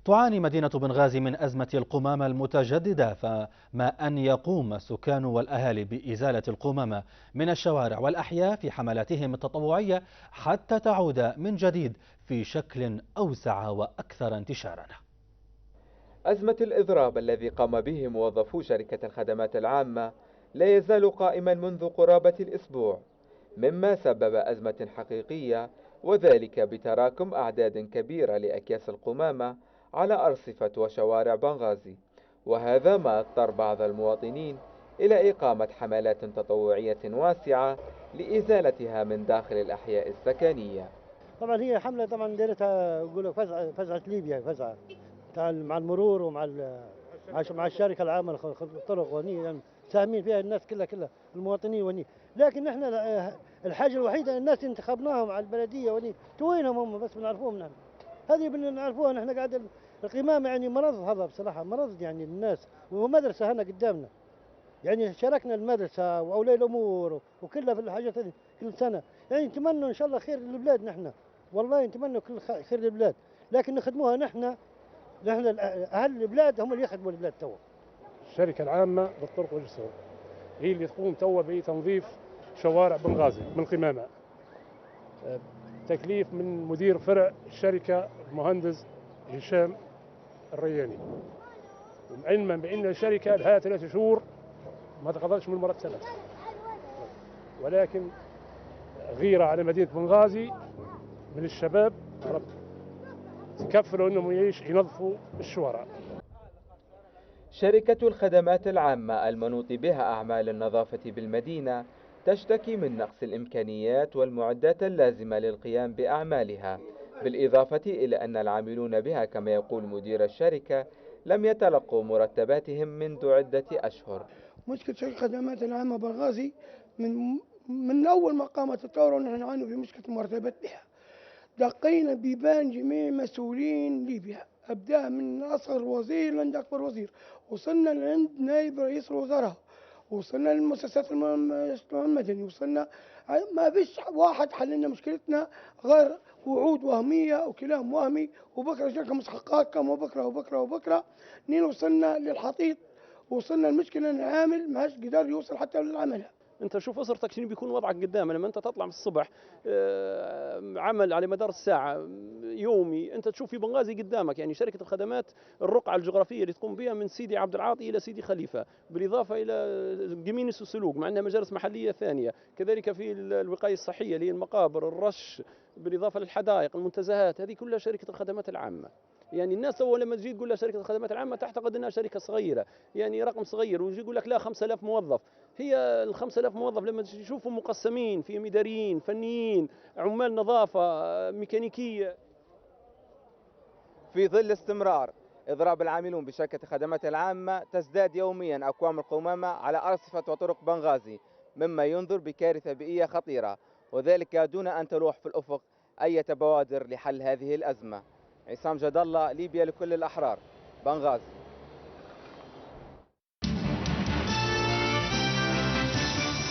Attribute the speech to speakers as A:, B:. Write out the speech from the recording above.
A: تعاني مدينة بنغازي من أزمة القمامة المتجددة، فما أن يقوم السكان والأهالي بإزالة القمامة من الشوارع والأحياء في حملاتهم التطوعية حتى تعود من جديد في شكل أوسع وأكثر انتشارا.
B: أزمة الإضراب الذي قام به موظفو شركة الخدمات العامة لا يزال قائما منذ قرابة الأسبوع، مما سبب أزمة حقيقية، وذلك بتراكم أعداد كبيرة لأكياس القمامة على أرصفة وشوارع بنغازي، وهذا ما اضطر بعض المواطنين إلى إقامة حملات تطوعية واسعة لإزالتها من داخل الأحياء السكنية.
C: طبعا هي حمله طبعا ديرتها يقول لك فزعه ليبيا، فزعه مع المرور ومع مع الشركه العامه للطرق وني، يعني ساهمين فيها الناس كلها المواطنين وني. لكن احنا الحاجه الوحيده الناس انتخبناهم على البلديه وني توينهم هم بس بنعرفوهم نحن. هذه بنعرفوها نحن قاعد. القمامه يعني مرض، هذا بصراحه مرض يعني الناس، ومدرسه هنا قدامنا. يعني شاركنا المدرسه واولياء الامور وكلها في الحاجات هذه كل سنه. يعني نتمنى ان شاء الله خير للبلاد نحن، والله نتمنى كل خير للبلاد، لكن نخدموها نحن اهل البلاد هم اللي يخدموا البلاد توا.
D: الشركة العامة للطرق والجسور هي اللي تقوم توا بتنظيف شوارع بنغازي من القمامة، تكليف من مدير فرع الشركة المهندس هشام الرياني، علما بأن الشركة لها 3 شهور ما تقدرش من مرتبات، ولكن غيرة على مدينة بنغازي من الشباب تكفلوا انهم ينظفوا الشوارع.
B: شركة الخدمات العامة المنوط بها أعمال النظافة بالمدينة تشتكي من نقص الإمكانيات والمعدات اللازمة للقيام بأعمالها، بالإضافة إلى أن العاملون بها كما يقول مدير الشركة لم يتلقوا مرتباتهم منذ عدة أشهر.
E: مشكلة شركة الخدمات العامة بنغازي من أول ما قامت الثورة ونحن نعاني في مشكلة المرتبات بها. دقينا بيبان جميع مسؤولين ليبيا، أبدأ من أصغر وزير لعند أكبر وزير، وصلنا لعند نائب رئيس الوزراء، وصلنا للمؤسسات المجتمع المدني، وصلنا ما فيش واحد حل لنا مشكلتنا غير وعود وهمية وكلام وهمي، وبكرة شركة مستحقاتكم وبكرة نين وصلنا للحضيض، وصلنا المشكلة ان العامل ما قدر يوصل حتى للعمل.
F: انت شوف اسرتك شنو بيكون وضعك قدام لما انت تطلع من الصبح عمل على مدار الساعه يومي، انت تشوف في بنغازي قدامك. يعني شركه الخدمات الرقعه الجغرافيه اللي تقوم بها من سيدي عبد العاطي الى سيدي خليفه، بالاضافه الى قمينس وسلوك مع انها مجالس محليه ثانيه، كذلك في الوقايه الصحيه اللي هي المقابر، الرش، بالاضافه للحدائق، المنتزهات، هذه كلها شركه الخدمات العامه. يعني الناس اول لما تجي تقول لها شركه الخدمات العامه تعتقد انها شركه صغيره، يعني رقم صغير، ويجي يقول لك لا 5000 موظف. هي ال 5000 موظف لما تشوفهم مقسمين في اداريين، فنيين، عمال نظافه، ميكانيكيه.
B: في ظل استمرار إضراب العاملون بشركة الخدمات العامة تزداد يوميا أكوام القمامة على أرصفة وطرق بنغازي، مما ينذر بكارثة بيئية خطيرة، وذلك دون أن تلوح في الأفق أي بوادر لحل هذه الأزمة. عصام جد الله، ليبيا لكل الأحرار، بنغازي.